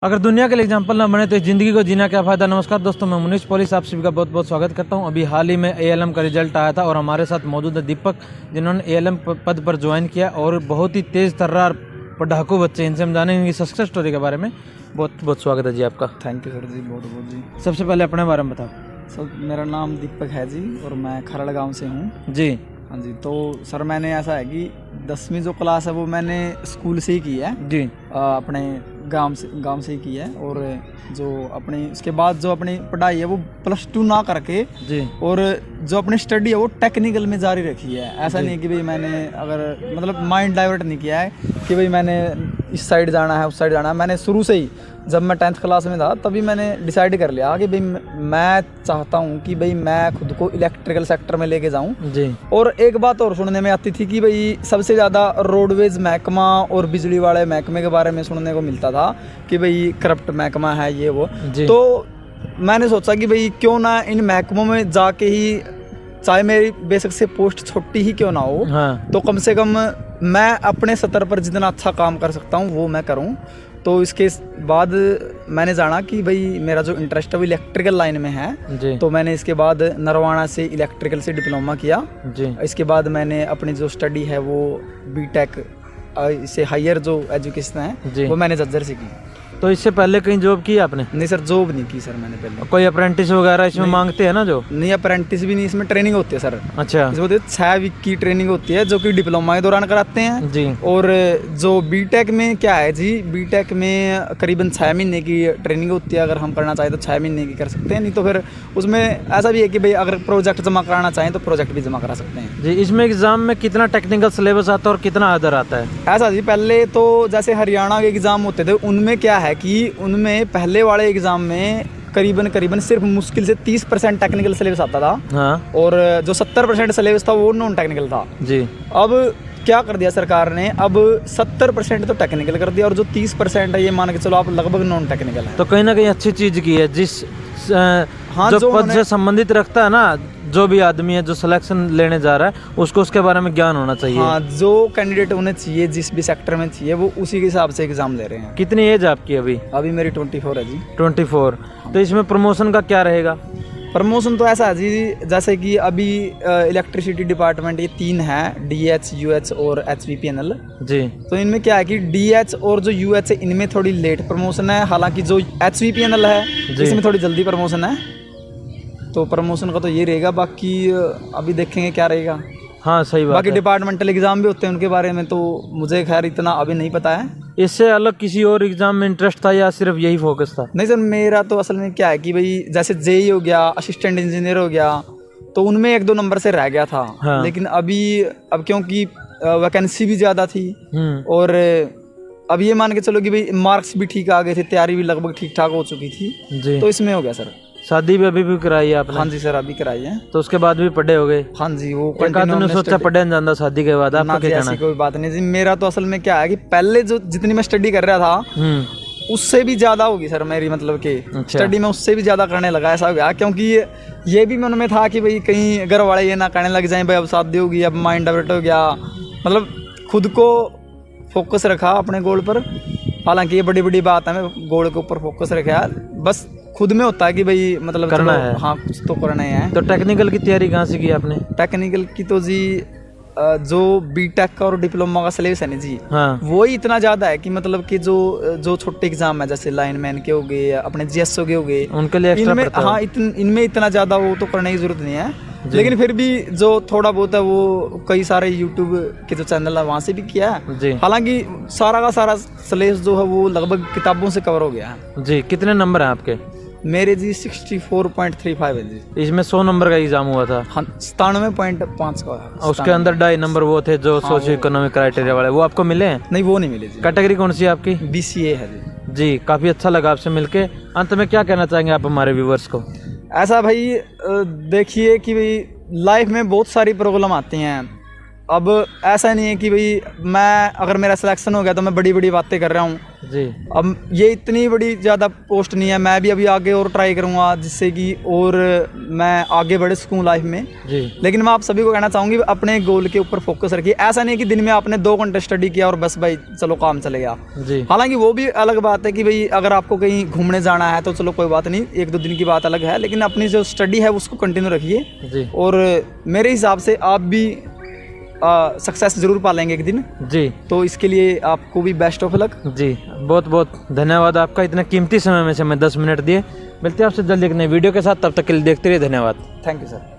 अगर दुनिया के लिए एग्जाम्पल ना बने तो इस ज़िंदगी को जीना क्या फ़ायदा। नमस्कार दोस्तों, मैं मुनीश पॉलिस आप सभी का बहुत बहुत स्वागत करता हूं। अभी हाल ही में एएलएम का रिजल्ट आया था और हमारे साथ मौजूद है दीपक, जिन्होंने एएलएम पद पर ज्वाइन किया और बहुत ही तेज़ तर्रार पढ़ाकू बच्चे। इनसे हम जानेंगे सक्सेस स्टोरी के बारे में। बहुत बहुत स्वागत है जी आपका। थैंक यू सर जी, बहुत बहुत जी। सबसे पहले अपने बारे में बताओ। सर मेरा नाम दीपक है जी और मैं खरड़ गांव से हूँ जी। हाँ जी। तो सर मैंने ऐसा है कि 10वीं जो क्लास है वो मैंने स्कूल से ही की है जी। अपने गांव से ही की है। और जो अपनी उसके बाद जो अपनी पढ़ाई है वो +2 ना करके जी और जो अपनी स्टडी है वो टेक्निकल में जारी रखी है। ऐसा नहीं है कि भाई मैंने अगर मतलब माइंड डाइवर्ट नहीं किया है कि भाई मैंने इस साइड जाना है उस साइड जाना है। मैंने शुरू से ही जब मैं 10th क्लास में था तभी मैंने डिसाइड कर लिया कि भाई मैं चाहता हूँ कि भाई मैं खुद को इलेक्ट्रिकल सेक्टर में लेके जाऊँ जी। और एक बात और सुनने में आती थी कि भाई सबसे ज़्यादा रोडवेज महकमा और बिजली वाले महकमे के बारे में सुनने को मिलता था कि भाई करप्ट महकमा है ये वो। तो मैंने सोचा कि भाई क्यों ना इन महकमों में जाके ही, चाहे मेरी बेशक से पोस्ट छोटी ही क्यों ना हो, हाँ। तो कम से कम मैं अपने स्तर पर जितना अच्छा काम कर सकता हूँ वो मैं करूँ। तो इसके बाद मैंने जाना कि भाई मेरा जो इंटरेस्ट है वो इलेक्ट्रिकल लाइन में है जी। तो मैंने इसके बाद नरवाना से इलेक्ट्रिकल से डिप्लोमा किया जी। इसके बाद मैंने अपनी जो स्टडी है वो बीटेक इससे हायर जो एजुकेशन है वो मैंने झज्जर से की। तो इससे पहले कहीं जॉब की आपने? नहीं सर, जॉब नहीं की सर मैंने पहले। कोई अप्रेंटिस वगैरह इसमें मांगते हैं ना जो? नहीं, अप्रेंटिस भी नहीं, इसमें ट्रेनिंग होती है सर। अच्छा। इसमें 6 वीक की ट्रेनिंग होती है जो कि डिप्लोमा के दौरान कराते हैं जी। और जो बीटेक में क्या है जी, बीटेक में करीबन 6 महीने की ट्रेनिंग होती है। अगर हम करना चाहें तो 6 महीने की कर सकते हैं, नहीं तो फिर उसमें ऐसा भी है कि भाई अगर प्रोजेक्ट जमा कराना चाहें तो प्रोजेक्ट भी जमा करा सकते हैं जी। इसमें एग्जाम में कितना टेक्निकल सिलेबस आता है और कितना अदर आता है? ऐसा जी, पहले तो जैसे हरियाणा के एग्जाम होते थे उनमें क्या है कि उनमें पहले वाले एग्जाम में करीबन सिर्फ मुश्किल से 30% टेक्निकल सिलेबस आता था। हाँ। और जो 70% सिलेबस था वो नॉन टेक्निकल था जी। अब क्या कर दिया सरकार ने, अब 70% तो टेक्निकल कर दिया और जो 30% है ये मान के चलो आप लगभग नॉन टेक्निकल है। तो कहीं ना कहीं अच्छी चीज की है जिस हाँ, जो पद से संबंधित रखता है ना, जो भी आदमी है जो सिलेक्शन लेने जा रहा है उसको उसके बारे में ज्ञान होना चाहिए। हाँ, जो कैंडिडेट होने चाहिए जिस भी सेक्टर में चाहिए वो उसी के हिसाब से एग्जाम ले रहे हैं। कितनी एज आपकी अभी? अभी मेरी 24 है जी। 24। तो इसमें प्रमोशन का क्या रहेगा? प्रमोशन तो ऐसा है जी, जैसे कि अभी इलेक्ट्रिसिटी डिपार्टमेंट ये 3 है, DH, UH और HVPNL जी। तो इनमें क्या है कि DH और जो UH है इनमें थोड़ी लेट प्रमोशन है, हालांकि जो HVPNL है इसमें थोड़ी जल्दी प्रमोशन है। तो प्रमोशन का तो ये रहेगा, बाकी अभी देखेंगे क्या रहेगा। हाँ सही बात। बाकी डिपार्टमेंटल एग्जाम भी होते हैं उनके बारे में तो मुझे खैर इतना अभी नहीं पता है। इससे अलग किसी और एग्जाम में इंटरेस्ट था या सिर्फ यही फोकस था? नहीं सर, मेरा तो असल में क्या है कि भाई जैसे JEE हो गया, असिस्टेंट इंजीनियर हो गया, तो उनमें 1-2 नंबर से रह गया था। हाँ। लेकिन अब क्योंकि वैकेंसी भी ज़्यादा थी और अब ये मान के चलो कि भाई मार्क्स भी ठीक आ गए थे, तैयारी भी लगभग ठीक ठाक हो चुकी थी जी। तो इसमें हो गया सर। शादी भी अभी भी कराई है आपने? हाँ जी सर, अभी कराई है। तो उसके बाद भी पढ़े हो गए? हाँ जी, वो सोचा पढ़े न जाता शादी के बाद। आपका क्या कहना है? कोई बात नहीं जी, मेरा तो असल में क्या है कि पहले जो जितनी मैं स्टडी कर रहा था उससे भी ज्यादा होगी सर मेरी, मतलब कि स्टडी में उससे भी ज्यादा करने लगा। ऐसा हो गया क्योंकि ये भी मन में था कि भाई कहीं घर वाले ये ना कहने लग जाए भाई अब शादी होगी, अब माइंड डाइवर्ट हो गया। मतलब खुद को फोकस रखा अपने गोल पर। हालांकि ये बड़ी बड़ी बात है, मैं गोल के ऊपर फोकस रखा, बस खुद में होता है कि भाई मतलब करना है। हाँ, कुछ तो करना है। तो टेक्निकल की तैयारी कहाँ से की आपने? टेक्निकल की तो जी जो बीटेक का और डिप्लोमा का सिलेबस है ना जी, हाँ। वो ही इतना ज़्यादा है कि मतलब कि जो छोटे एग्जाम है जैसे लाइनमैन के हो गए, अपने GSO के हो गए, उनके लिए इनमें हाँ इनमें इतना ज़्यादा वो तो करने की जरूरत नहीं है। लेकिन फिर भी जो थोड़ा बहुत है वो कई सारे यूट्यूब के जो चैनल है वहाँ से भी किया है। हालांकि सारा का सारा सिलेबस जो है वो लगभग किताबों से कवर हो गया है जी। कितने नंबर हैं आपके? मेरे जी 64.35 है जी। इसमें 100 नंबर का एग्जाम हुआ था? हाँ, 97.5 का है। उसके अंदर 2.5 नंबर वो थे जो सोशियो इकोनॉमिक क्राइटेरिया वाले, वो आपको मिले हैं? नहीं, वो नहीं मिले जी। कैटेगरी कौन सी है आपकी? BCA है जी। जी, काफ़ी अच्छा लगा आपसे मिलके। अंत में क्या कहना चाहेंगे आप हमारे व्यूवर्स को? ऐसा भाई देखिए कि भाई लाइफ में बहुत सारी प्रॉब्लम आती हैं। अब ऐसा नहीं है कि भाई मैं अगर मेरा सिलेक्शन हो गया तो मैं बड़ी बड़ी बातें कर रहा हूँ जी अब ये इतनी बड़ी ज़्यादा पोस्ट नहीं है, मैं भी अभी आगे और ट्राई करूँगा जिससे कि और मैं आगे बढ़ सकूँ लाइफ में। जी लेकिन मैं आप सभी को कहना चाहूँगी अपने गोल के ऊपर फोकस रखिए। ऐसा नहीं है कि दिन में आपने 2 घंटे स्टडी किया और बस भाई चलो काम चले गया। जी हालांकि वो भी अलग बात है कि भाई अगर आपको कहीं घूमने जाना है तो चलो कोई बात नहीं, 1-2 दिन की बात अलग है, लेकिन अपनी जो स्टडी है उसको कंटिन्यू रखिए। जी और मेरे हिसाब से आप भी सक्सेस जरूर पालेंगे एक दिन। जी तो इसके लिए आपको भी बेस्ट ऑफ लक। जी बहुत बहुत धन्यवाद आपका, इतना कीमती समय में से हमें 10 मिनट दिए। मिलते हैं आपसे जल्दी एक नई वीडियो के साथ, तब तक के लिए देखते रहिए। धन्यवाद। Thank you sir.